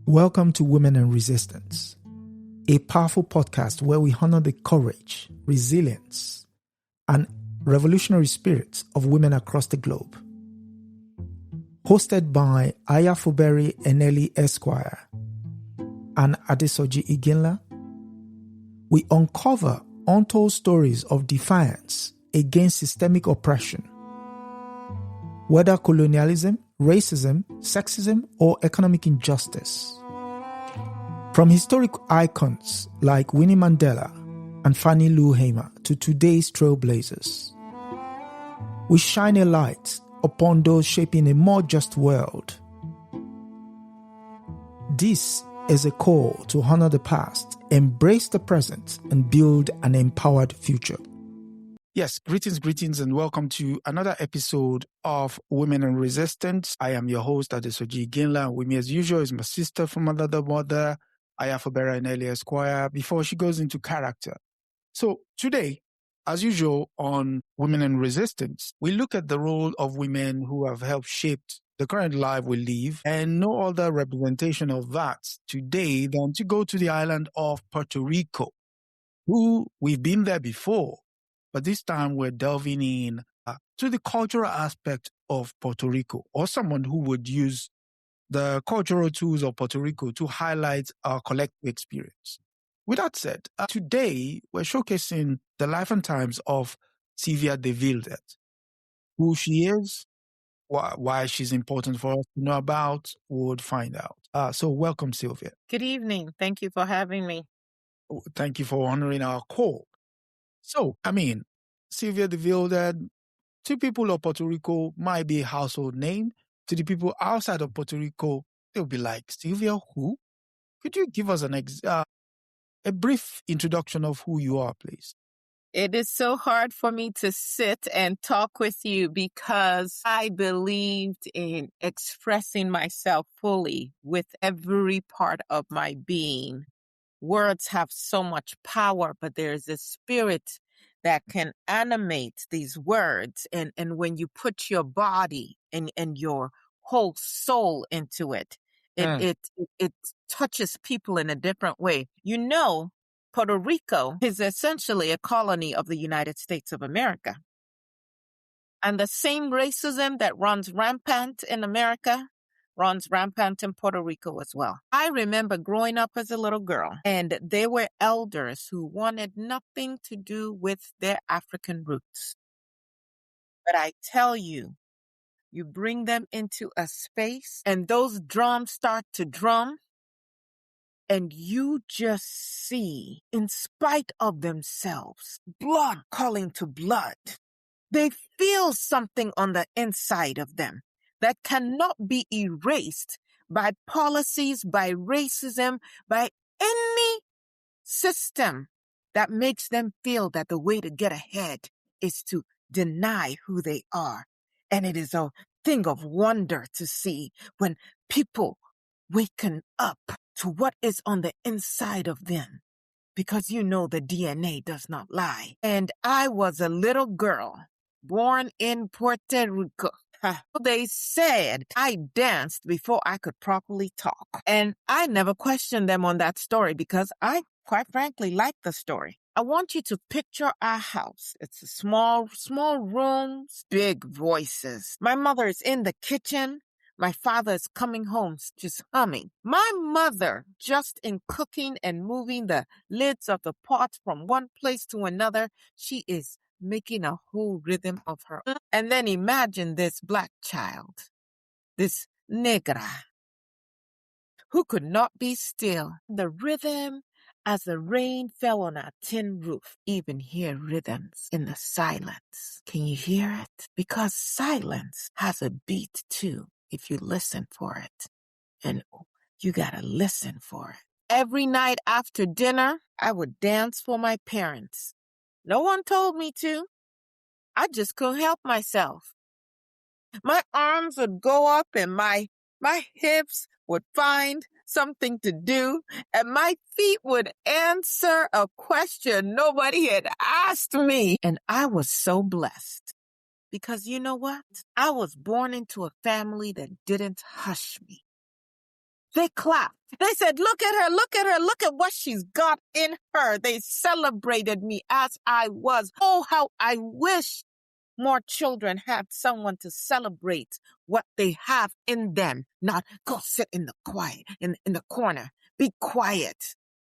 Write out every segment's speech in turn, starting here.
Welcome to Women and Resistance, a powerful podcast where we honor the courage, resilience, and revolutionary spirits of women across the globe. Hosted by Ayafubere Eneli Esquire and Adesoji Iginla, we uncover untold stories of defiance against systemic oppression, whether colonialism, racism, sexism, or economic injustice. From historic icons like Winnie Mandela and Fannie Lou Hamer to today's trailblazers, we shine a light upon those shaping a more just world. This is a call to honor the past, embrace the present, and build an empowered future. Yes, greetings, and welcome to another episode of Women and Resistance. I am your host, Adesoji Iginla, and with me as usual is my sister from another mother, Ayafubere Eneli Esquire, before she goes into character. So today, as usual on Women and Resistance, we look at the role of women who have helped shape the current life we live, and no other representation of that today than to go to the island of Puerto Rico, who we've been there before. But this time we're delving in to the cultural aspect of Puerto Rico, or someone who would use the cultural tools of Puerto Rico to highlight our collective experience. With that said, today we're showcasing the life and times of Sylvia Del Villard, who she is, why she's important for us to know about, we'll find out. So welcome, Sylvia. Good evening. Thank you for having me. Thank you for honoring our call. So, Sylvia Del Villard, to people of Puerto Rico, might be a household name. To the people outside of Puerto Rico, they'll be like, Sylvia who? Could you give us a brief introduction of who you are, please? It is so hard for me to sit and talk with you because I believed in expressing myself fully with every part of my being. Words have so much power, but there's a spirit that can animate these words. And when you put your body and your whole soul into it, it touches people in a different way. You know, Puerto Rico is essentially a colony of the United States of America. And the same racism that runs rampant in America runs rampant in Puerto Rico as well. I remember growing up as a little girl, and there were elders who wanted nothing to do with their African roots. But I tell you, you bring them into a space, and those drums start to drum, and you just see, in spite of themselves, blood calling to blood. They feel something on the inside of them that cannot be erased by policies, by racism, by any system that makes them feel that the way to get ahead is to deny who they are. And it is a thing of wonder to see when people waken up to what is on the inside of them, because you know the DNA does not lie. And I was a little girl born in Puerto Rico. They said I danced before I could properly talk. And I never questioned them on that story because I, quite frankly, like the story. I want you to picture our house. It's a small rooms, big voices. My mother is in the kitchen. My father is coming home just humming. My mother, just in cooking and moving the lids of the pots from one place to another, she is making a whole rhythm of her own. And then imagine this black child, this negra, who could not be still. The rhythm as the rain fell on our tin roof, even hear rhythms in the silence. Can you hear it? Because silence has a beat too, if you listen for it. And you gotta listen for it. Every night after dinner, I would dance for my parents. No one told me to. I just couldn't help myself. My arms would go up and my hips would find something to do, and my feet would answer a question nobody had asked me. And I was so blessed because you know what? I was born into a family that didn't hush me. They clapped. They said, look at her, look at her, look at what she's got in her. They celebrated me as I was. Oh, how I wish more children had someone to celebrate what they have in them. Not go sit in the quiet, in the corner. Be quiet.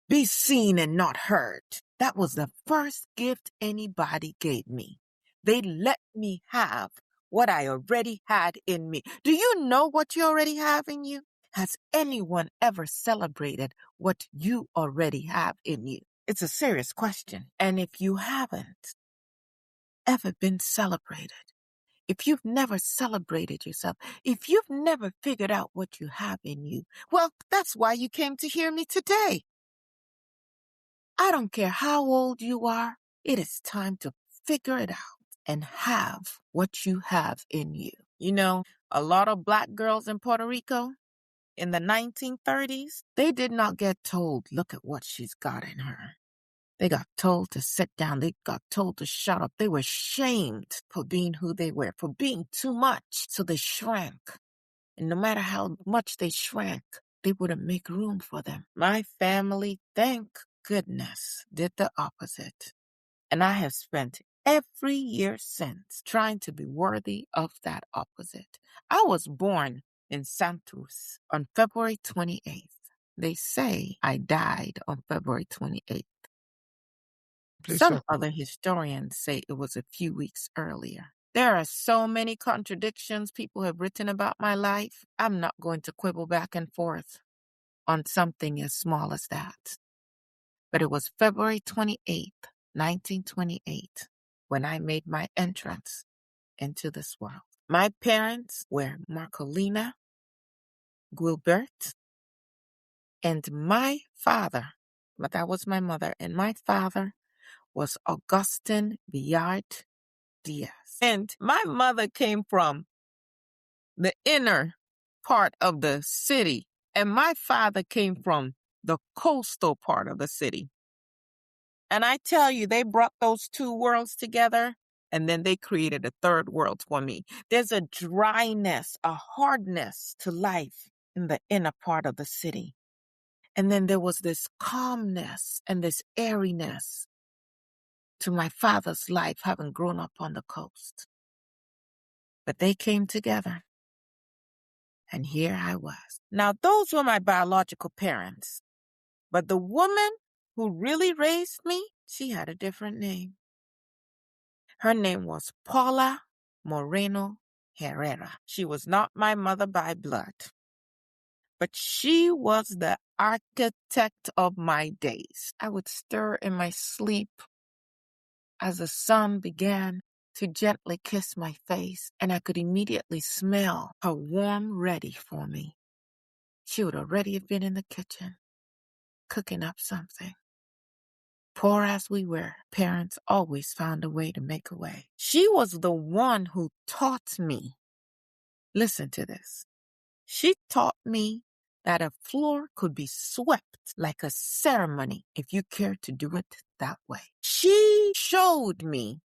Be seen and not heard. That was the first gift anybody gave me. They let me have what I already had in me. Do you know what you already have in you? Has anyone ever celebrated what you already have in you? It's a serious question. And if you haven't ever been celebrated, if you've never celebrated yourself, if you've never figured out what you have in you, well, that's why you came to hear me today. I don't care how old you are, it is time to figure it out and have what you have in you. You know, a lot of Black girls in Puerto Rico in the 1930s, they did not get told, look at what she's got in her. They got told to sit down. They got told to shut up. They were shamed for being who they were, for being too much. So they shrank. And no matter how much they shrank, they wouldn't make room for them. My family, thank goodness, did the opposite. And I have spent every year since trying to be worthy of that opposite. I was born in Santos on February 28th. They say I died on February 28th. Some other historians say it was a few weeks earlier. There are so many contradictions people have written about my life. I'm not going to quibble back and forth on something as small as that. But it was February 28th, 1928, when I made my entrance into this world. My parents were Marcolina Gilbert, and my father, but that was my mother, and my father was Augustin Villard Diaz. And my mother came from the inner part of the city, and my father came from the coastal part of the city. And I tell you, they brought those two worlds together, and then they created a third world for me. There's a dryness, a hardness to life in the inner part of the city. And then there was this calmness and this airiness to my father's life, having grown up on the coast. But they came together, and here I was. Now, those were my biological parents, but the woman who really raised me, she had a different name. Her name was Paula Moreno Herrera. She was not my mother by blood, but she was the architect of my days. I would stir in my sleep as the sun began to gently kiss my face, and I could immediately smell her warm ready for me. She would already have been in the kitchen, cooking up something. Poor as we were, parents always found a way to make a way. She was the one who taught me. Listen to this. She taught me that a floor could be swept like a ceremony if you cared to do it that way. She showed me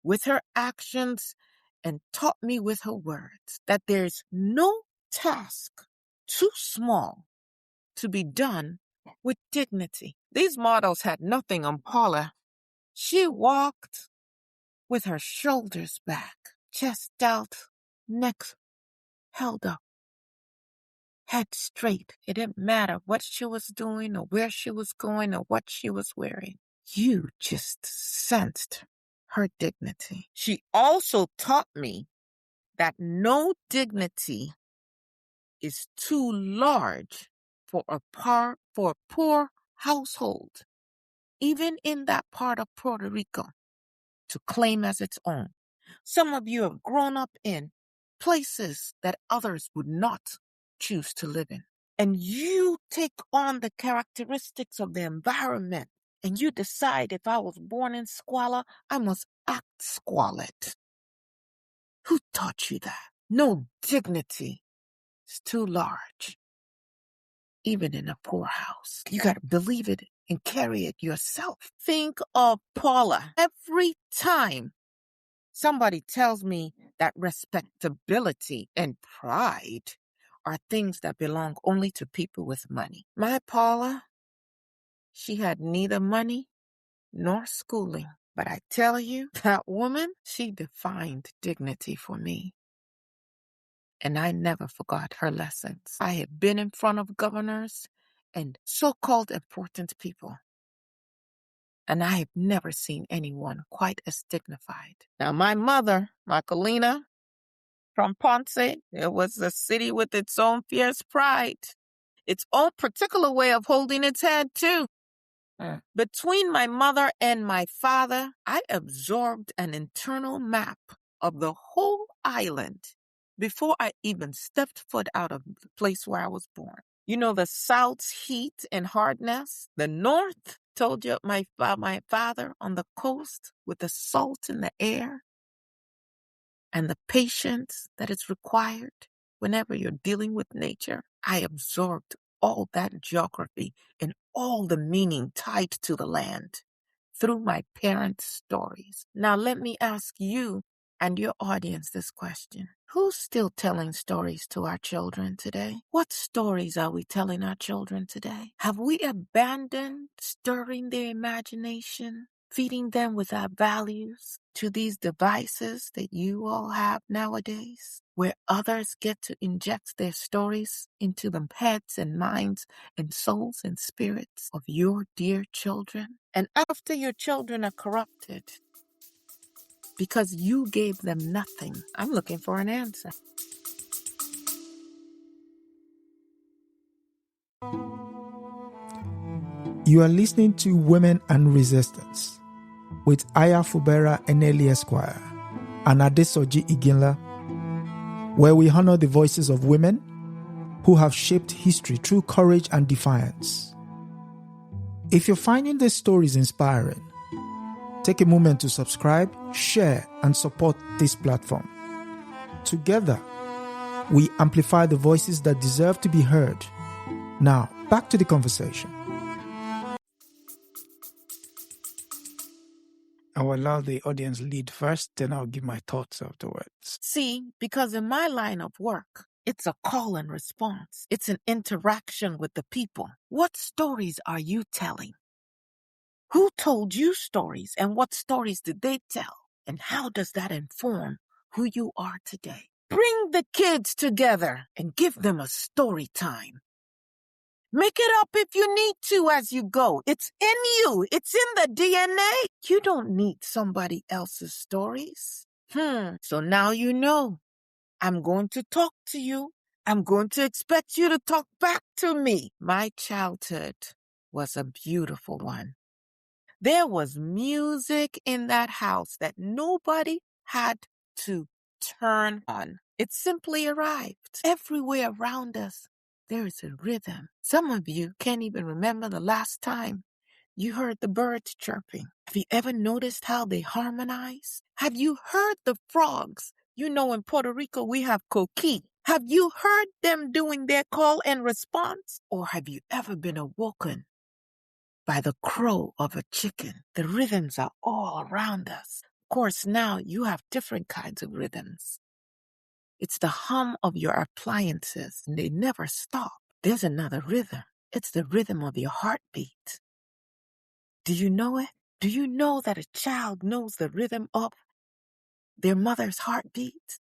with her actions and taught me with her words that there's no task too small to be done with dignity. These models had nothing on Paula. She walked with her shoulders back, chest out, neck held up, head straight. It didn't matter what she was doing or where she was going or what she was wearing. You just sensed her dignity. She also taught me that no dignity is too large for a poor household, even in that part of Puerto Rico, to claim as its own. Some of you have grown up in places that others would not choose to live in. And you take on the characteristics of the environment, and you decide, if I was born in squalor, I must act squalid. Who taught you that? No dignity is too large, even in a poor house. You got to believe it and carry it yourself. Think of Paula. Every time somebody tells me that respectability and pride are things that belong only to people with money. My Paula, she had neither money nor schooling. But I tell you, that woman, she defined dignity for me. And I never forgot her lessons. I had been in front of governors and so-called important people, and I have never seen anyone quite as dignified. Now, my mother, Marcolina, from Ponce, it was a city with its own fierce pride, its own particular way of holding its head, too. Between my mother and my father, I absorbed an internal map of the whole island before I even stepped foot out of the place where I was born. You know, the South's heat and hardness, the North told you about my father on the coast with the salt in the air and the patience that is required whenever you're dealing with nature. I absorbed all that geography and all the meaning tied to the land through my parents' stories. Now, let me ask you and your audience this question. Who's still telling stories to our children today? What stories are we telling our children today? Have we abandoned stirring their imagination, feeding them with our values to these devices that you all have nowadays, where others get to inject their stories into the heads and minds and souls and spirits of your dear children? And after your children are corrupted, because you gave them nothing, I'm looking for an answer. You are listening to Women and Resistance with Aya Fubera Eneli Esquire and Adesoji Iginla, where we honor the voices of women who have shaped history through courage and defiance. If you're finding these stories inspiring, take a moment to subscribe, share, and support this platform. Together, we amplify the voices that deserve to be heard. Now, back to the conversation. I will allow the audience lead first, then I'll give my thoughts afterwards. See, because in my line of work, it's a call and response. It's an interaction with the people. What stories are you telling? Who told you stories, and what stories did they tell? And how does that inform who you are today? Bring the kids together and give them a story time. Make it up if you need to as you go. It's in you. It's in the DNA. You don't need somebody else's stories. So now you know. I'm going to talk to you. I'm going to expect you to talk back to me. My childhood was a beautiful one. There was music in that house that nobody had to turn on. It simply arrived. Everywhere around us, there is a rhythm. Some of you can't even remember the last time you heard the birds chirping. Have you ever noticed how they harmonize? Have you heard the frogs? You know, in Puerto Rico, we have coqui. Have you heard them doing their call and response? Or have you ever been awoken by the crow of a chicken? The rhythms are all around us. Of course, now you have different kinds of rhythms. It's the hum of your appliances, and they never stop. There's another rhythm. It's the rhythm of your heartbeat. Do you know it? Do you know that a child knows the rhythm of their mother's heartbeat?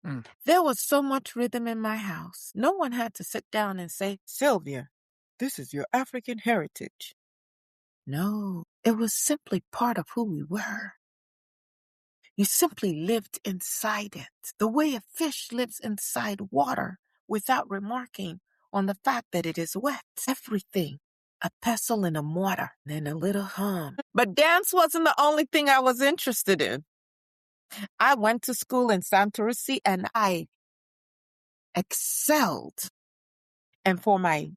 There was so much rhythm in my house. No one had to sit down and say, Sylvia, this is your African heritage. No, it was simply part of who we were. You simply lived inside it, the way a fish lives inside water without remarking on the fact that it is wet. Everything, a pestle in a mortar, then a little hum. But dance wasn't the only thing I was interested in. I went to school in Santurce and I excelled. And for my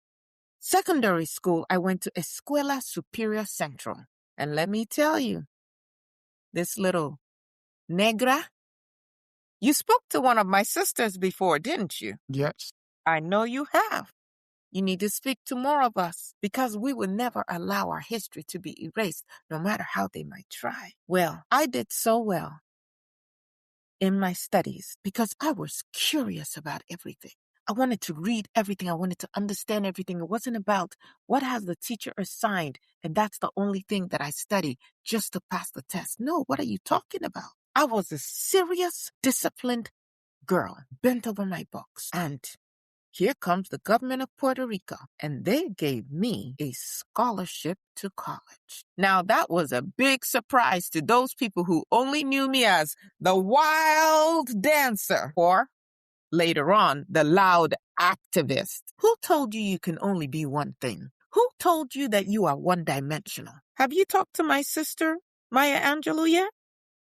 secondary school, I went to Escuela Superior Central. And let me tell you, this little negra, you spoke to one of my sisters before, didn't you? Yes. I know you have. You need to speak to more of us because we will never allow our history to be erased, no matter how they might try. Well, I did so well in my studies because I was curious about everything. I wanted to read everything. I wanted to understand everything. It wasn't about what has the teacher assigned, and that's the only thing that I study just to pass the test. No, what are you talking about? I was a serious, disciplined girl, bent over my books. And here comes the government of Puerto Rico, and they gave me a scholarship to college. Now, that was a big surprise to those people who only knew me as the wild dancer, or later on, the loud activist. Who told you you can only be one thing? Who told you that you are one-dimensional? Have you talked to my sister, Maya Angelou, yet?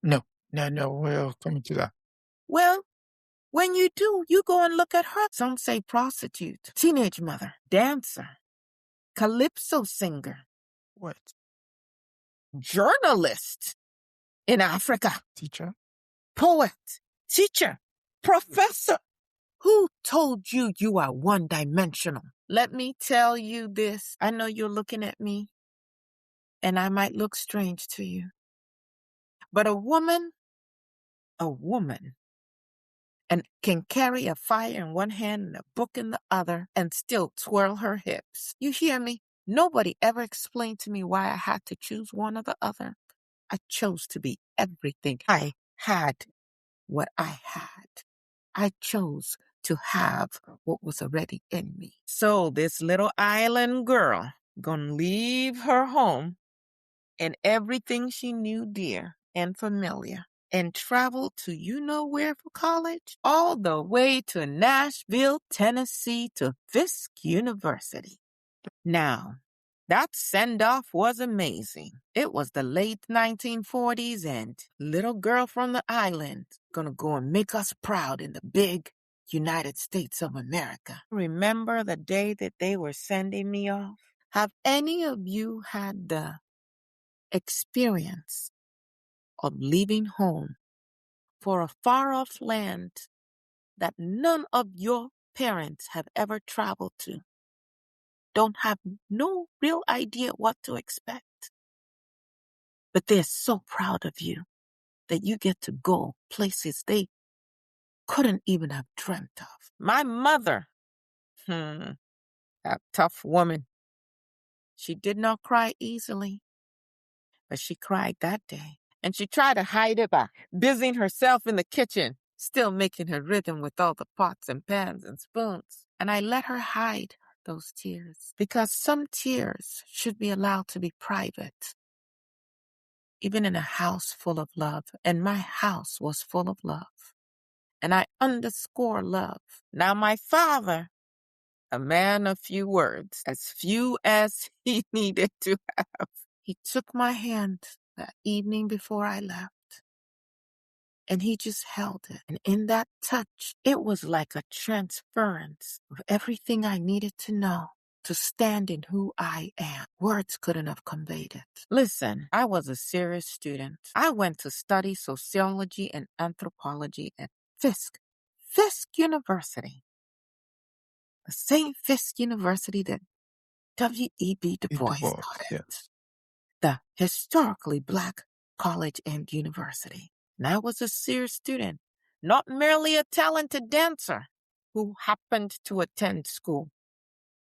No. We're coming to that. Well, when you do, you go and look at her. Some say prostitute, teenage mother, dancer, calypso singer. What? Journalist in Africa. Teacher? Poet, teacher, professor. Who told you you are one-dimensional? Let me tell you this. I know you're looking at me, and I might look strange to you. But a woman, and can carry a fire in one hand and a book in the other and still twirl her hips. You hear me? Nobody ever explained to me why I had to choose one or the other. I chose to be everything. I had what I had. I chose to have what was already in me. So this little island girl gonna leave her home and everything she knew dear and familiar and travel to you know where for college? All the way to Nashville, Tennessee to Fisk University. Now, that send-off was amazing. It was the late 1940s and little girl from the island gonna go and make us proud in the big United States of America. Remember the day that they were sending me off? Have any of you had the experience of leaving home for a far-off land that none of your parents have ever traveled to? Don't have no real idea what to expect. But they're so proud of you that you get to go places they couldn't even have dreamt of. My mother, a tough woman. She did not cry easily, but she cried that day. And she tried to hide it by busying herself in the kitchen, still making her rhythm with all the pots and pans and spoons. And I let her hide those tears because some tears should be allowed to be private, even in a house full of love. And my house was full of love. And I underscore love. Now, my father, a man of few words, as few as he needed to have, he took my hand that evening before I left. And he just held it. And in that touch, it was like a transference of everything I needed to know to stand in who I am. Words couldn't have conveyed it. Listen, I was a serious student. I went to study sociology and anthropology at Fisk University. The same Fisk University that W.E.B. Du Bois taught at. Yes. The historically Black college and university. And I was a serious student, not merely a talented dancer who happened to attend school.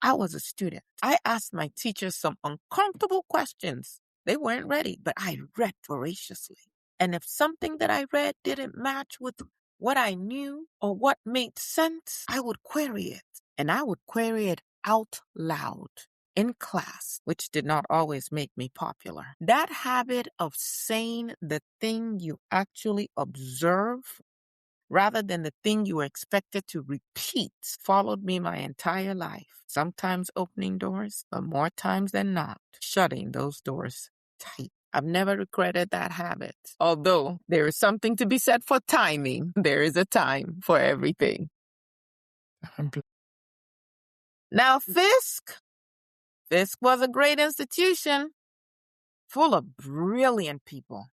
I was a student. I asked my teachers some uncomfortable questions. They weren't ready, but I read voraciously. And if something that I read didn't match with what I knew or what made sense, I would query it. And I would query it out loud in class, which did not always make me popular. That habit of saying the thing you actually observe rather than the thing you were expected to repeat followed me my entire life, sometimes opening doors, but more times than not, shutting those doors tight. I've never regretted that habit. Although there is something to be said for timing, there is a time for everything. Now, Fisk was a great institution full of brilliant people.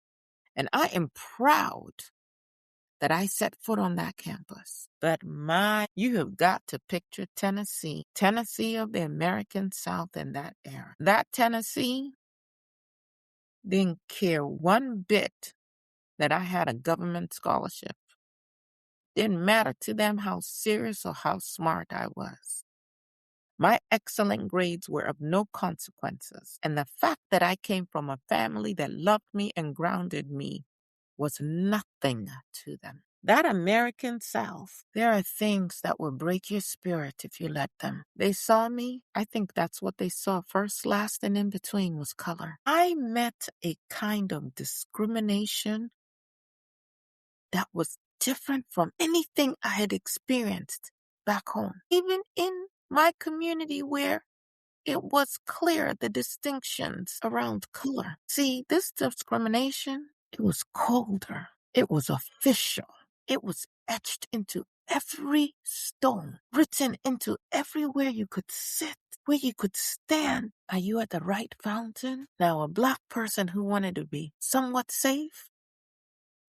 And I am proud that I set foot on that campus. But you have got to picture Tennessee of the American South in that era. That Tennessee didn't care one bit that I had a government scholarship. didn't matter to them how serious or how smart I was. My excellent grades were of no consequences, and the fact that I came from a family that loved me and grounded me was nothing to them. That American South, there are things that will break your spirit if you let them. They saw me. I think that's what they saw. First, last, and in between was color. I met a kind of discrimination that was different from anything I had experienced back home. Even in my community where it was clear the distinctions around color. See, this discrimination, it was colder. It was official. It was etched into every stone, written into everywhere you could sit, where you could stand. Are you at the right fountain? Now, a Black person who wanted to be somewhat safe,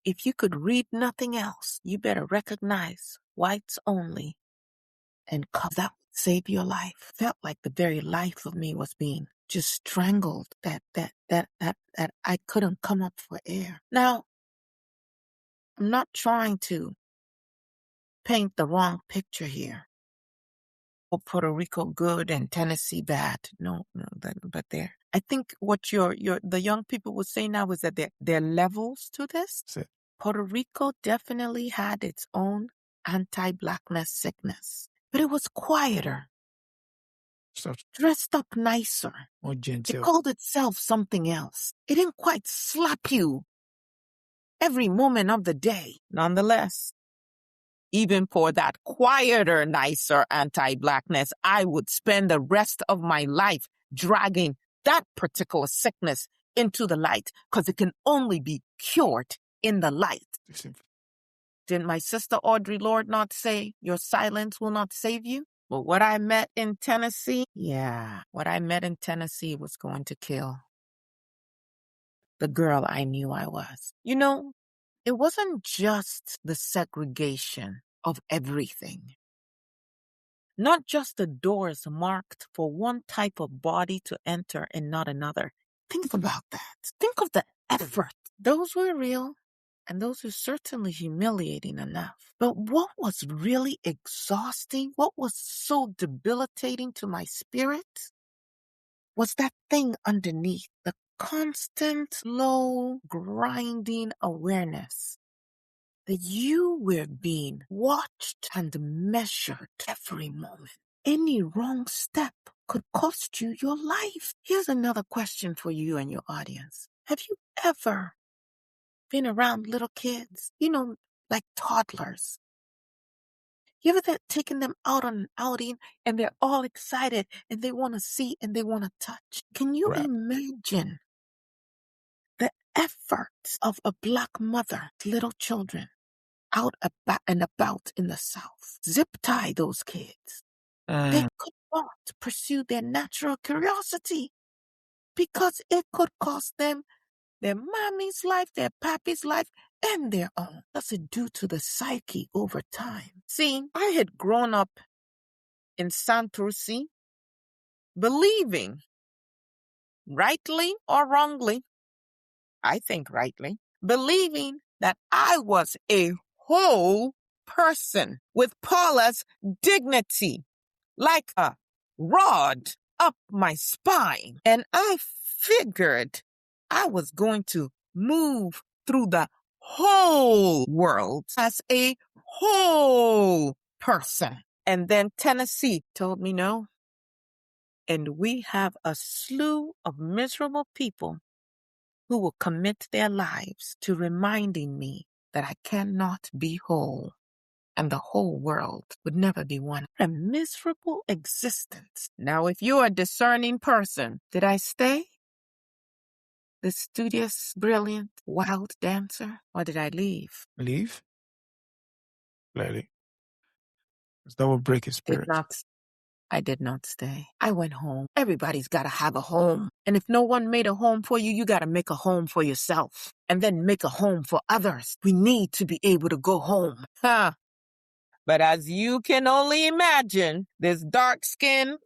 if you could read nothing else, you better recognize whites only and that would save your life. Felt like the very life of me was being just strangled, that I couldn't come up for air. Now, I'm not trying to paint the wrong picture here. Puerto Rico good and Tennessee bad. No, but there. I think what the young people would say now is that there are levels to this. Puerto Rico definitely had its own anti-blackness sickness, but it was quieter, dressed up nicer, more gentle. It called itself something else. It didn't quite slap you every moment of the day. Nonetheless, even for that quieter, nicer anti-blackness, I would spend the rest of my life dragging that particular sickness into the light, because it can only be cured in the light. Didn't my sister Audre Lorde not say, your silence will not save you? Well, what I met in Tennessee, what I met in Tennessee was going to kill the girl I knew I was. You know, it wasn't just the segregation of everything. Not just the doors marked for one type of body to enter and not another. Think about that. Think of the effort. Those were real, and those were certainly humiliating enough. But what was really exhausting, what was so debilitating to my spirit, was that thing underneath, the constant, slow, grinding awareness that you were being watched and measured every moment. Any wrong step could cost you your life. Here's another question for you and your audience. Have you ever been around little kids, like toddlers? You ever taken them out on an outing and they're all excited and they want to see and they want to touch? Can you imagine the efforts of a Black mother, little children, out and about in the South? Zip tie those kids. They could not pursue their natural curiosity because it could cost them their mommy's life, their pappy's life, and their own. What's it do to the psyche over time? See, I had grown up in Santurce believing, rightly or wrongly, I think rightly, believing that I was a whole person with Paula's dignity, like a rod up my spine. And I figured I was going to move through the whole world as a whole person. And then Tennessee told me no. And we have a slew of miserable people who will commit their lives to reminding me that I cannot be whole. And the whole world would never be one. A miserable existence. Now, if you're a discerning person, did I stay? The studious, brilliant, wild dancer? Or did I leave? Leave? Clearly. Because that will break his spirit. I did not stay. I went home. Everybody's got to have a home. And if no one made a home for you, you got to make a home for yourself. And then make a home for others. We need to be able to go home. But as you can only imagine, this dark-skinned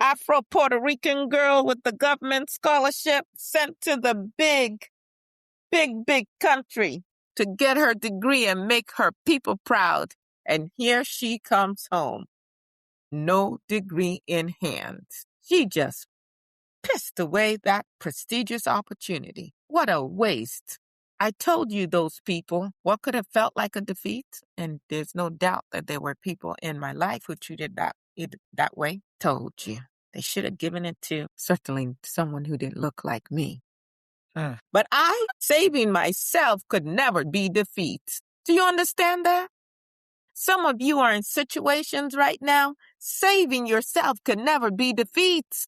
Afro-Puerto Rican girl with the government scholarship sent to the big country to get her degree and make her people proud. And here she comes home. No degree in hand. She just pissed away that prestigious opportunity. What a waste. I told you those people what could have felt like a defeat, and there's no doubt that there were people in my life who treated it that way. Told you. They should have given it to certainly someone who didn't look like me. But saving myself could never be defeat. Do you understand that? Some of you are in situations right now, saving yourself could never be defeat.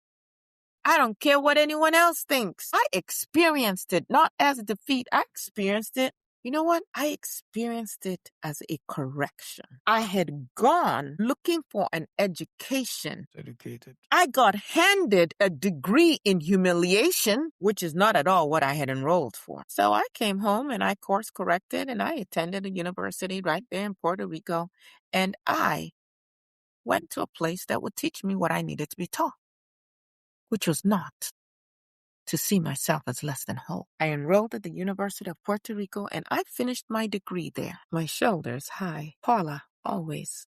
I don't care what anyone else thinks. I experienced it not as a defeat. I experienced it. You know what? I experienced it as a correction. I had gone looking for an education. Educated. I got handed a degree in humiliation, which is not at all what I had enrolled for. So I came home and I course corrected and I attended a university right there in Puerto Rico. And I went to a place that would teach me what I needed to be taught, which was not to see myself as less than whole. I enrolled at the University of Puerto Rico and I finished my degree there. My shoulders high. Paula, always.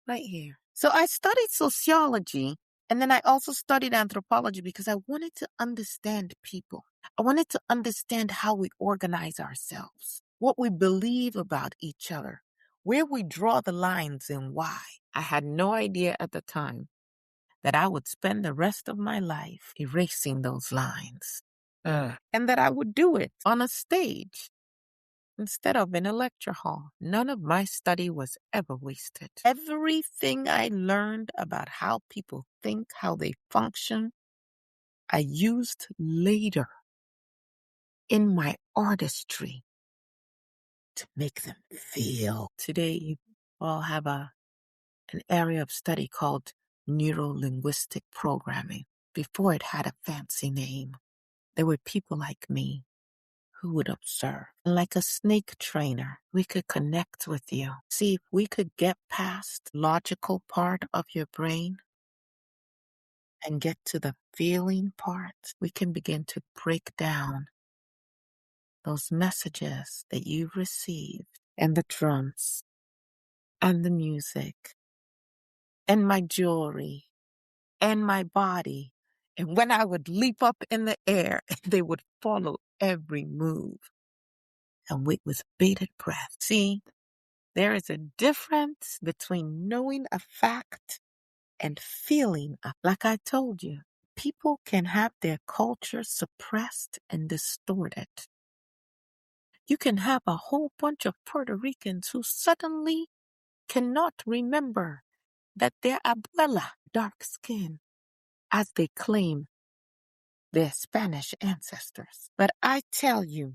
Right here. So I studied sociology and then I also studied anthropology because I wanted to understand people. I wanted to understand how we organize ourselves, what we believe about each other, where we draw the lines and why. I had no idea at the time that I would spend the rest of my life erasing those lines. And that I would do it on a stage instead of in a lecture hall. None of my study was ever wasted. Everything I learned about how people think, how they function, I used later in my artistry to make them feel. Today, you all have an area of study called neuro-linguistic programming. Before it had a fancy name, there were people like me who would observe. Like a snake trainer, we could connect with you. See if we could get past the logical part of your brain and get to the feeling part. We can begin to break down those messages that you've received, and the drums and the music and my jewelry and my body. And when I would leap up in the air, they would follow every move and wait with bated breath. See, there is a difference between knowing a fact and feeling. Like I told you, people can have their culture suppressed and distorted. You can have a whole bunch of Puerto Ricans who suddenly cannot remember that their abuela, dark skin, as they claim their Spanish ancestors. But I tell you,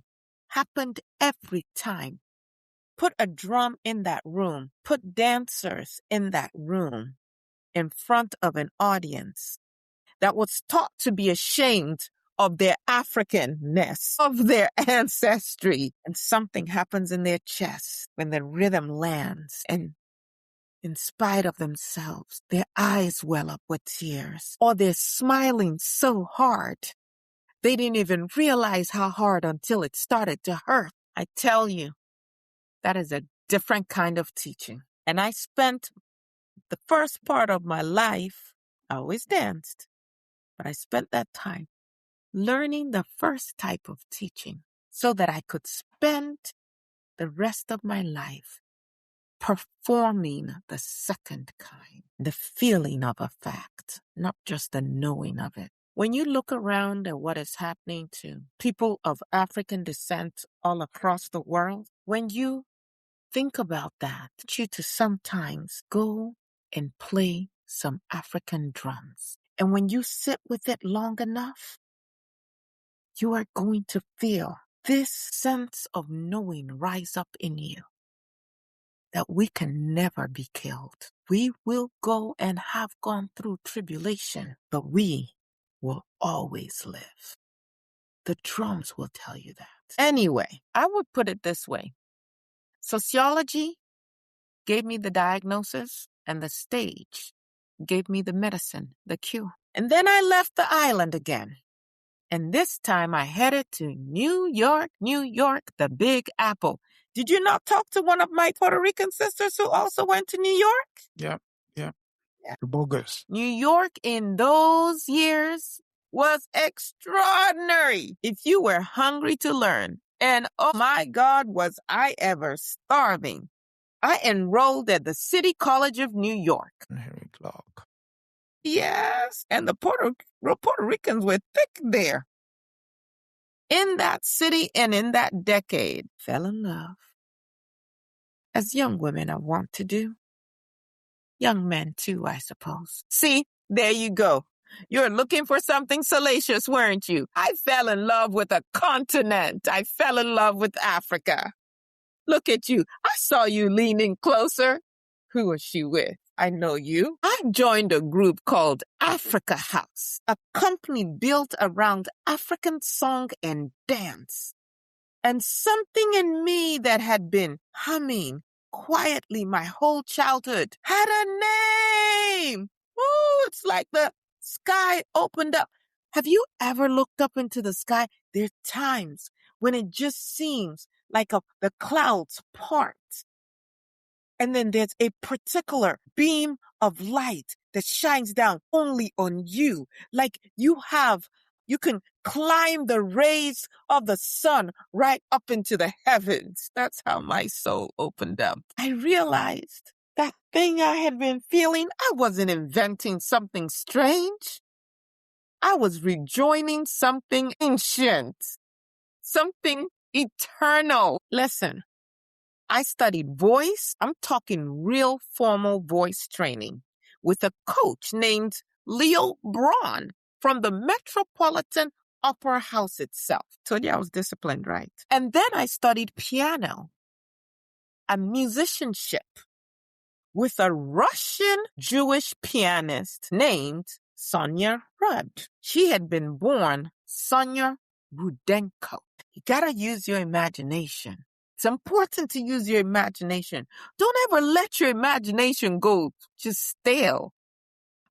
happened every time. Put a drum in that room, put dancers in that room in front of an audience that was taught to be ashamed of their Africanness, of their ancestry. And something happens in their chest when the rhythm lands, and in spite of themselves, their eyes well up with tears, or they're smiling so hard, they didn't even realize how hard until it started to hurt. I tell you, that is a different kind of teaching. And I spent the first part of my life, I always danced, but I spent that time learning the first type of teaching so that I could spend the rest of my life performing the second kind, the feeling of a fact, not just the knowing of it. When you look around at what is happening to people of African descent all across the world, when you think about that, I want you to sometimes go and play some African drums. And when you sit with it long enough, you are going to feel this sense of knowing rise up in you, that we can never be killed. We will go and have gone through tribulation, but we will always live. The drums will tell you that. Anyway, I would put it this way. Sociology gave me the diagnosis, and the stage gave me the medicine, the cure. And then I left the island again. And this time I headed to New York, the Big Apple. Did you not talk to one of my Puerto Rican sisters who also went to New York? Yeah. The bogus. New York in those years was extraordinary if you were hungry to learn. And oh my God, was I ever starving. I enrolled at the City College of New York. Henry Clark. Yes, and the Puerto Ricans were thick there. In that city and in that decade, fell in love. As young women are wont to do. Young men too, I suppose. See, there you go. You're looking for something salacious, weren't you? I fell in love with a continent. I fell in love with Africa. Look at you. I saw you leaning closer. Who was she with? I know you. I joined a group called Africa House, a company built around African song and dance. And something in me that had been humming quietly my whole childhood had a name. Ooh, it's like the sky opened up. Have you ever looked up into the sky? There are times when it just seems like the clouds part. And then there's a particular beam of light that shines down only on you. Like you can climb the rays of the sun right up into the heavens. That's how my soul opened up. I realized that thing I had been feeling, I wasn't inventing something strange. I was rejoining something ancient, something eternal. Listen, I studied voice. I'm talking real formal voice training with a coach named Leo Braun from the Metropolitan Opera House itself. Told you I was disciplined, right? And then I studied piano and musicianship with a Russian Jewish pianist named Sonia Rud. She had been born Sonia Rudenko. You gotta use your imagination. It's important to use your imagination. Don't ever let your imagination go just stale.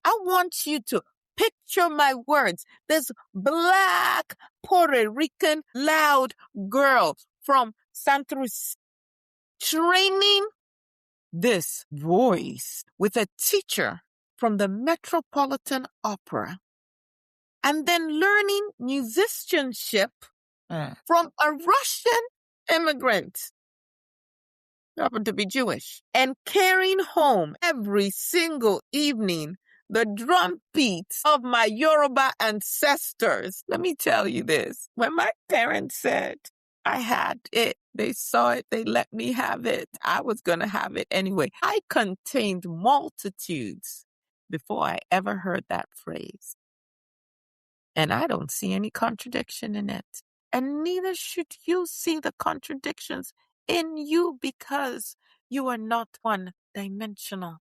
I want you to picture my words. This black Puerto Rican loud girl from Santa Rosa training this voice with a teacher from the Metropolitan Opera and then learning musicianship from a Russian immigrant who happened to be Jewish and carrying home every single evening the drum beats of my Yoruba ancestors. Let me tell you this. When my parents said I had it, they saw it, they let me have it. I was going to have it anyway. I contained multitudes before I ever heard that phrase. And I don't see any contradiction in it. And neither should you see the contradictions in you because you are not one-dimensional.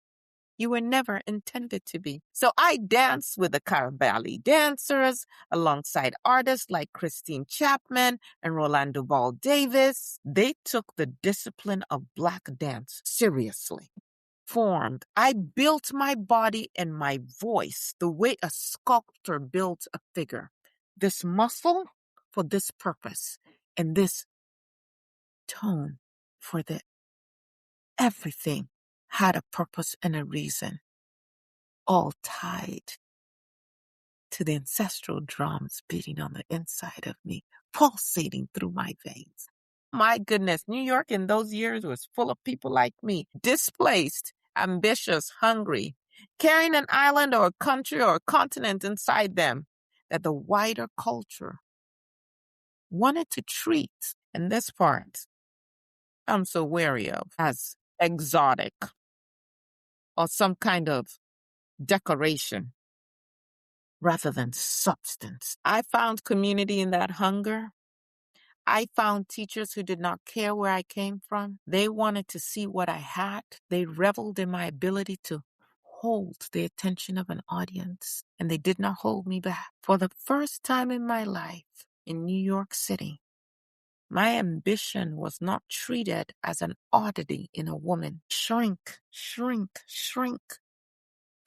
You were never intended to be. So I danced with the Carabali dancers alongside artists like Christine Chapman and Rolando Ball Davis. They took the discipline of Black dance seriously. Formed. I built my body and my voice the way a sculptor builds a figure. This muscle for this purpose and this tone for the everything had a purpose and a reason, all tied to the ancestral drums beating on the inside of me, pulsating through my veins. My goodness, New York in those years was full of people like me, displaced, ambitious, hungry, carrying an island or a country or a continent inside them that the wider culture wanted to treat, in this part, I'm so wary of, as exotic or some kind of decoration rather than substance. I found community in that hunger. I found teachers who did not care where I came from. They wanted to see what I had. They reveled in my ability to hold the attention of an audience, and they did not hold me back. For the first time in my life in New York City, my ambition was not treated as an oddity in a woman. Shrink, shrink, shrink.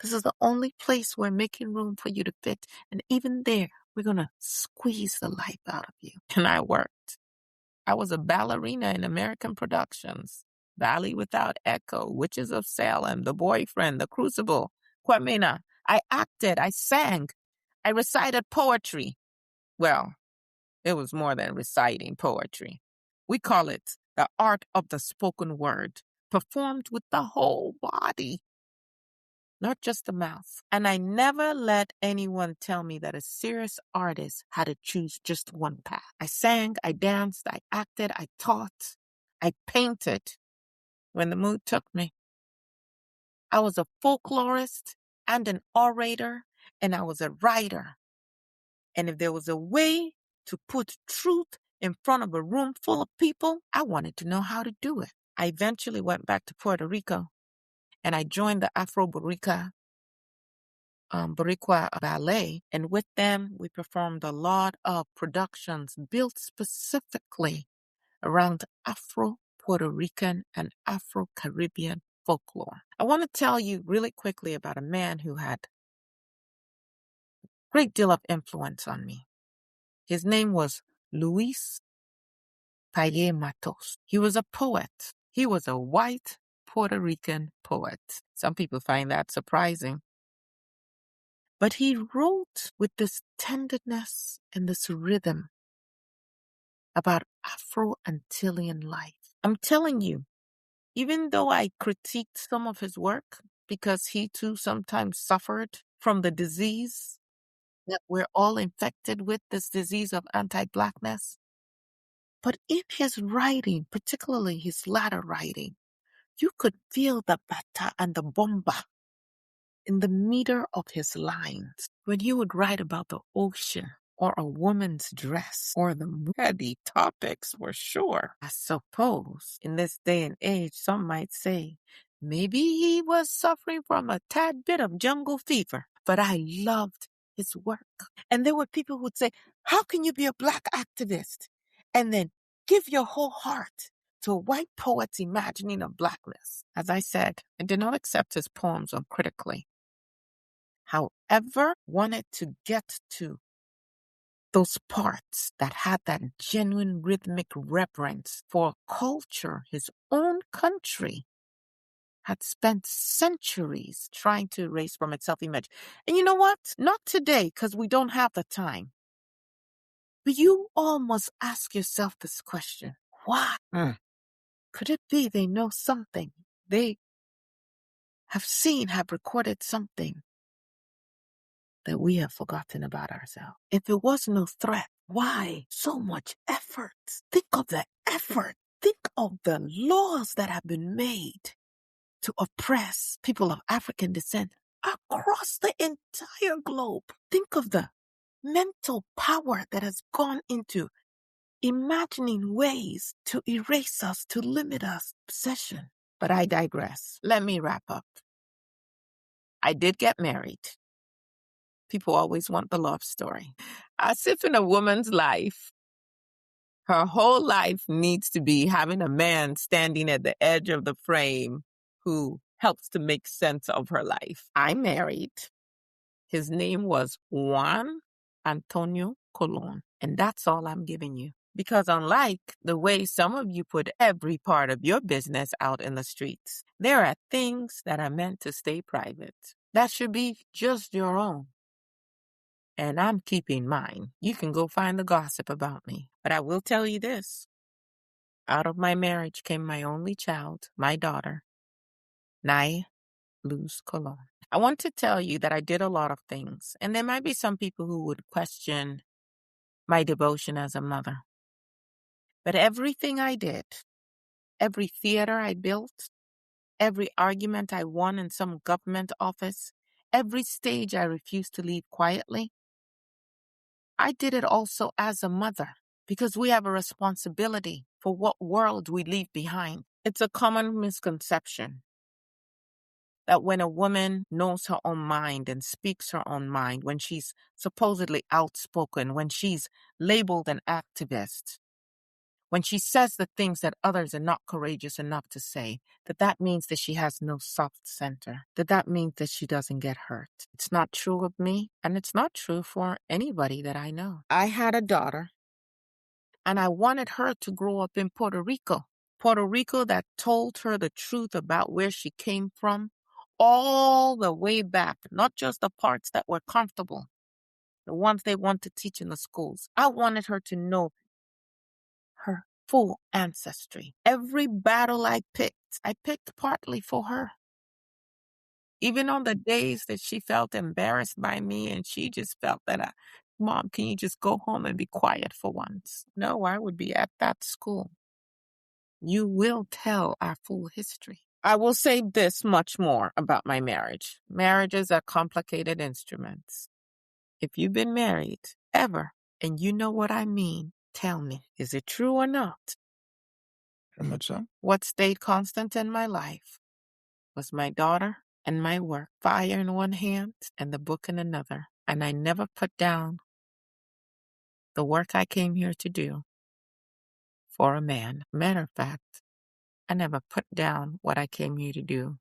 This is the only place we're making room for you to fit. And even there, We're going to squeeze the life out of you. And I worked. I was a ballerina in American productions. Valley Without Echo, Witches of Salem, The Boyfriend, The Crucible, Quamina. I acted, I sang, I recited poetry. Well, it was more than reciting poetry. We call it the art of the spoken word, performed with the whole body, not just the mouth. And I never let anyone tell me that a serious artist had to choose just one path. I sang, I danced, I acted, I taught, I painted when the mood took me. I was a folklorist and an orator, and I was a writer. And if there was a way to put truth in front of a room full of people, I wanted to know how to do it. I eventually went back to Puerto Rico, and I joined the Afro-Puerto Rican ballet, and with them, we performed a lot of productions built specifically around Afro-Puerto Rican and Afro-Caribbean folklore. I want to tell you really quickly about a man who had a great deal of influence on me. His name was Luis Paye Matos. He was a poet. He was a white Puerto Rican poet. Some people find that surprising. But he wrote with this tenderness and this rhythm about Afro-Antillean life. I'm telling you, even though I critiqued some of his work because he too sometimes suffered from the disease that we're all infected with, this disease of anti-blackness. But in his writing, particularly his latter writing, you could feel the bata and the bomba in the meter of his lines. When he would write about the ocean or a woman's dress or the heady topics for sure. I suppose in this day and age, some might say, maybe he was suffering from a tad bit of jungle fever. But I loved his work. And there were people who would say, how can you be a Black activist and then give your whole heart to a white poet's imagining of Blackness? As I said, I did not accept his poems uncritically. However, wanted to get to those parts that had that genuine rhythmic reverence for culture his own country had spent centuries trying to erase from its self-image. And you know what? Not today, because we don't have the time. But you all must ask yourself this question. Why? Could it be they know something? They have seen, have recorded something that we have forgotten about ourselves. If it was no threat, why so much effort? Think of the effort. Think of the laws that have been made to oppress people of African descent across the entire globe. Think of the mental power that has gone into imagining ways to erase us, to limit us. Obsession. But I digress. Let me wrap up. I did get married. People always want the love story. As if in a woman's life, her whole life needs to be having a man standing at the edge of the frame who helps to make sense of her life. I married. His name was Juan Antonio Colon. And that's all I'm giving you. Because unlike the way some of you put every part of your business out in the streets, there are things that are meant to stay private. That should be just your own. And I'm keeping mine. You can go find the gossip about me. But I will tell you this. Out of my marriage came my only child, my daughter, Nai Luz Colon. I want to tell you that I did a lot of things. And there might be some people who would question my devotion as a mother. But everything I did, every theater I built, every argument I won in some government office, every stage I refused to leave quietly, I did it also as a mother because we have a responsibility for what world we leave behind. It's a common misconception that when a woman knows her own mind and speaks her own mind, when she's supposedly outspoken, when she's labeled an activist, when she says the things that others are not courageous enough to say, that means that she has no soft center, that means that she doesn't get hurt. It's not true of me, and it's not true for anybody that I know. I had a daughter, and I wanted her to grow up in Puerto Rico. Puerto Rico that told her the truth about where she came from, all the way back, not just the parts that were comfortable, the ones they want to teach in the schools. I wanted her to know her full ancestry. Every battle I picked partly for her. Even on the days that she felt embarrassed by me and she just felt that, Mom, can you just go home and be quiet for once? No, I would be at that school. You will tell our full history. I will say this much more about my marriage. Marriages are complicated instruments. If you've been married ever and you know what I mean, tell me, is it true or not? Very much so. What stayed constant in my life was my daughter and my work. Fire in one hand and the book in another. And I never put down the work I came here to do for a man. Matter of fact, I never put down what I came here to do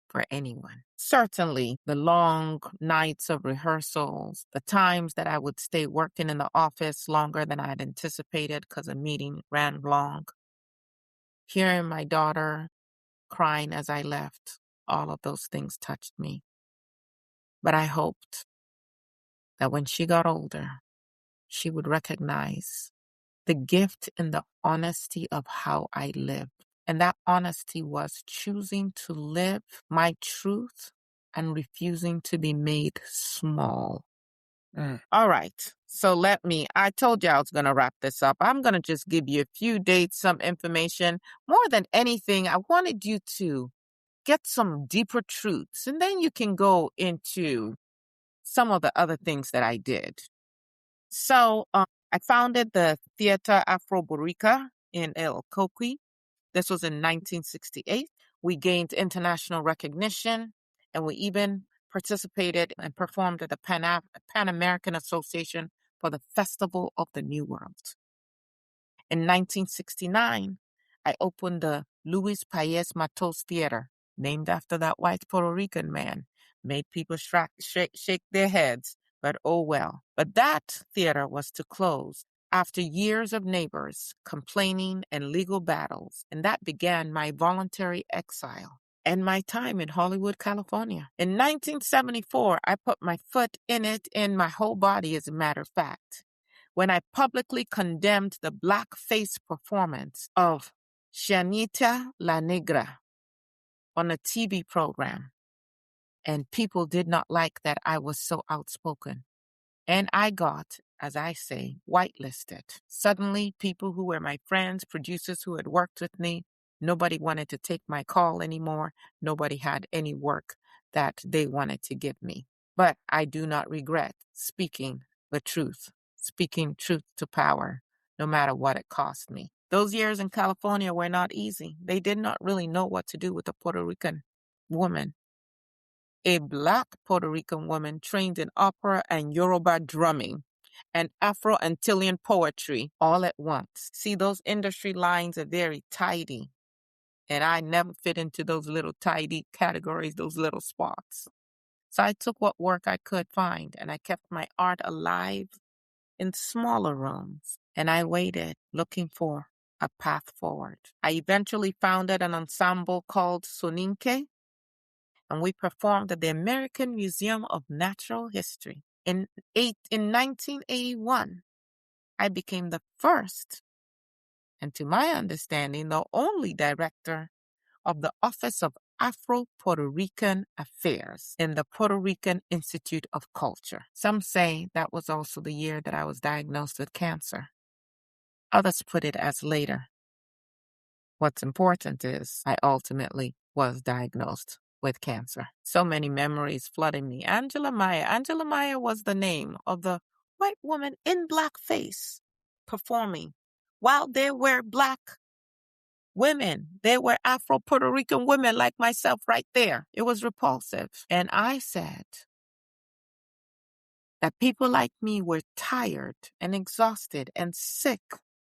for anyone. Certainly, the long nights of rehearsals, the times that I would stay working in the office longer than I had anticipated because a meeting ran long. Hearing my daughter crying as I left, all of those things touched me. But I hoped that when she got older, she would recognize the gift and the honesty of how I lived. And that honesty was choosing to live my truth and refusing to be made small. All right. So I told you I was going to wrap this up. I'm going to just give you a few dates, some information. More than anything, I wanted you to get some deeper truths, and then you can go into some of the other things that I did. So I founded the Theater Afro-Puerto Rican in El Coqui. This was in 1968. We gained international recognition, and we even participated and performed at the Pan American Association for the Festival of the New World. In 1969, I opened the Luis Paez Matos Theater, named after that white Puerto Rican man. Made people shake their heads, but oh well. But that theater was to close after years of neighbors complaining and legal battles, and that began my voluntary exile and my time in Hollywood, California. In 1974, I put my foot in it in my whole body, as a matter of fact, when I publicly condemned the blackface performance of Juanita La Negra on a TV program. And people did not like that I was so outspoken. And I got, as I say, whitelisted. Suddenly, people who were my friends, producers who had worked with me, nobody wanted to take my call anymore. Nobody had any work that they wanted to give me. But I do not regret speaking the truth, speaking truth to power, no matter what it cost me. Those years in California were not easy. They did not really know what to do with a Puerto Rican woman. A Black Puerto Rican woman trained in opera and Yoruba drumming and Afro-Antillean poetry all at once. See, those industry lines are very tidy, and I never fit into those little tidy categories, those little spots. So I took what work I could find, and I kept my art alive in smaller rooms, and I waited, looking for a path forward. I eventually founded an ensemble called Soninke, and we performed at the American Museum of Natural History. In 1981, I became the first, and to my understanding, the only director of the Office of Afro-Puerto Rican Affairs in the Puerto Rican Institute of Culture. Some say that was also the year that I was diagnosed with cancer. Others put it as later. What's important is I ultimately was diagnosed with cancer. So many memories flooding me. Angela Maya. Angela Maya was the name of the white woman in blackface performing while there were Black women. There were Afro-Puerto Rican women like myself right there. It was repulsive. And I said that people like me were tired and exhausted and sick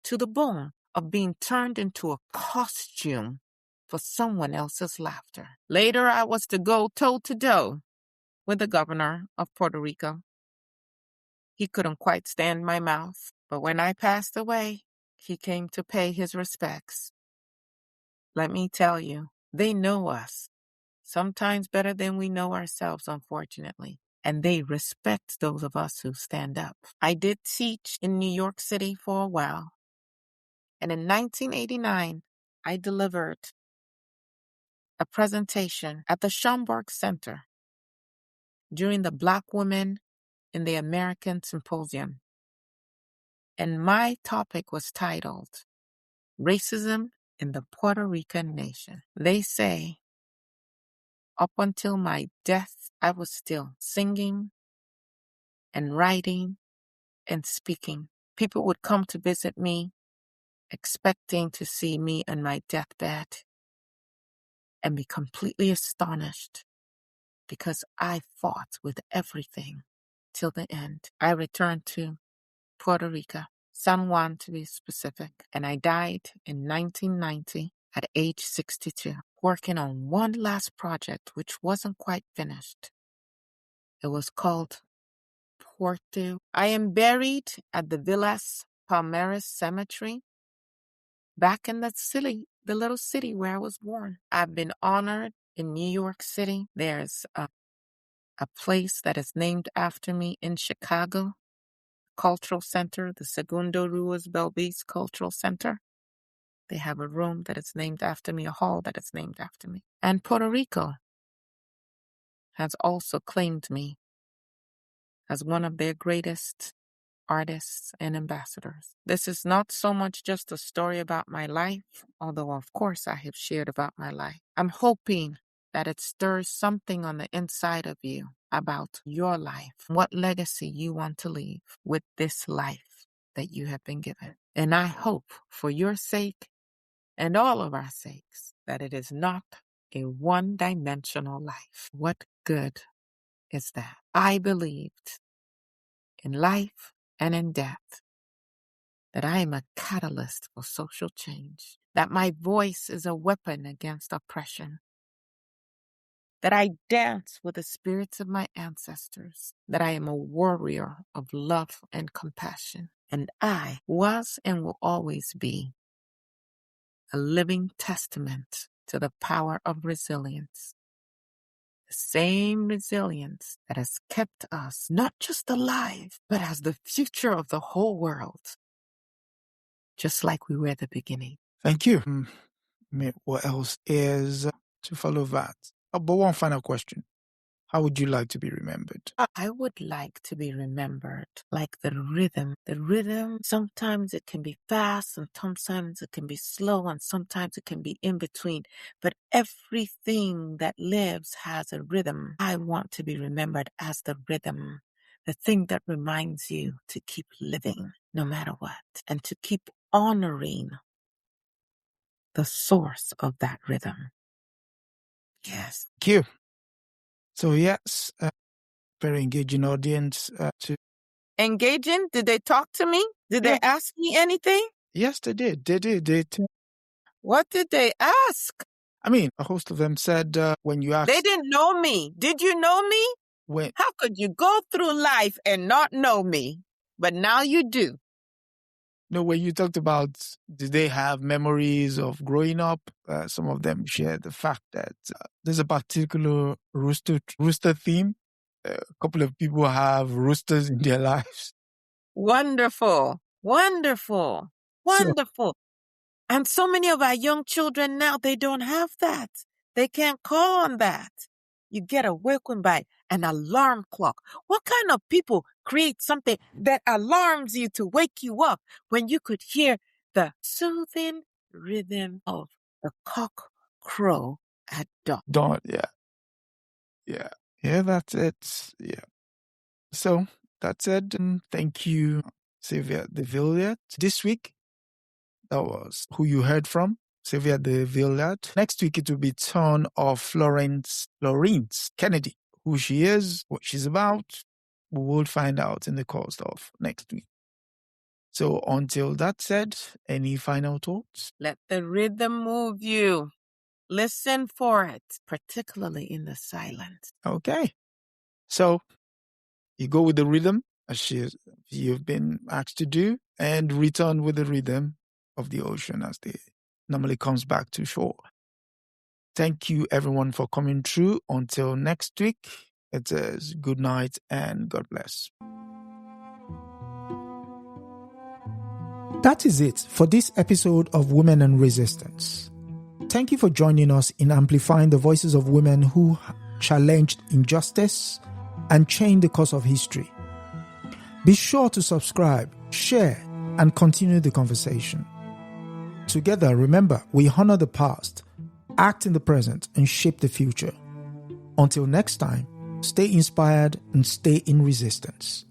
to the bone of being turned into a costume for someone else's laughter. Later, I was to go toe-to-toe with the governor of Puerto Rico. He couldn't quite stand my mouth, but when I passed away, he came to pay his respects. Let me tell you, they know us, sometimes better than we know ourselves, unfortunately, and they respect those of us who stand up. I did teach in New York City for a while, and in 1989, I delivered a presentation at the Schomburg Center during the Black Women in the American Symposium. And my topic was titled, Racism in the Puerto Rican Nation. They say, up until my death, I was still singing and writing and speaking. People would come to visit me, expecting to see me on my deathbed and be completely astonished because I fought with everything till the end. I returned to Puerto Rico, San Juan to be specific, and I died in 1990 at age 62, working on one last project which wasn't quite finished. It was called Puerto. I am buried at the Villas Palmeras Cemetery, back in the little city where I was born. I've been honored in New York City. There's a place that is named after me in Chicago, Cultural Center, the Segundo Ruiz Belvis Cultural Center. They have a room that is named after me, a hall that is named after me. And Puerto Rico has also claimed me as one of their greatest artists and ambassadors. This is not so much just a story about my life, although of course I have shared about my life. I'm hoping that it stirs something on the inside of you about your life, what legacy you want to leave with this life that you have been given. And I hope for your sake and all of our sakes that it is not a one-dimensional life. What good is that? I believed in life and in death that I am a catalyst for social change, that my voice is a weapon against oppression, that I dance with the spirits of my ancestors, that I am a warrior of love and compassion, and I was and will always be a living testament to the power of resilience. The same resilience that has kept us not just alive, but as the future of the whole world, just like we were at the beginning. Thank you. What else is to follow that? But one final question. How would you like to be remembered? I would like to be remembered like the rhythm. The rhythm, sometimes it can be fast and sometimes it can be slow and sometimes it can be in between. But everything that lives has a rhythm. I want to be remembered as the rhythm, the thing that reminds you to keep living no matter what and to keep honoring the source of that rhythm. Yes. Thank you. So yes, very engaging audience. Engaging? Did they talk to me? Did they ask me anything? Yes, they did. What did they ask? I mean, a host of them said when you asked... They didn't know me. Did you know me? How could you go through life and not know me? But now you do. No, when you talked about did they have memories of growing up, some of them shared the fact that there's a particular rooster theme. A couple of people have roosters in their lives. Wonderful. Wonderful. Wonderful. And so many of our young children now, they don't have that. They can't call on that. You get awakened by an alarm clock. What kind of people create something that alarms you to wake you up when you could hear the soothing rhythm of the cock crow at dawn? Dawn, yeah. That's it. Yeah. So that's it. Thank you, Sylvia Del Villard. This week, that was who you heard from, Sylvia Del Villard. Next week, it will be turn of Florence Kennedy. Who she is, what she's about, we will find out in the course of next week. So until that said, any final thoughts? Let the rhythm move you. Listen for it, particularly in the silence. Okay. So you go with the rhythm as you've been asked to do, and return with the rhythm of the ocean as it normally comes back to shore. Thank you everyone for coming through. Until next week, it is good night and God bless. That is it for this episode of Women and Resistance. Thank you for joining us in amplifying the voices of women who challenged injustice and changed the course of history. Be sure to subscribe, share, and continue the conversation. Together, remember, we honor the past, act in the present, and shape the future. Until next time, stay inspired and stay in resistance.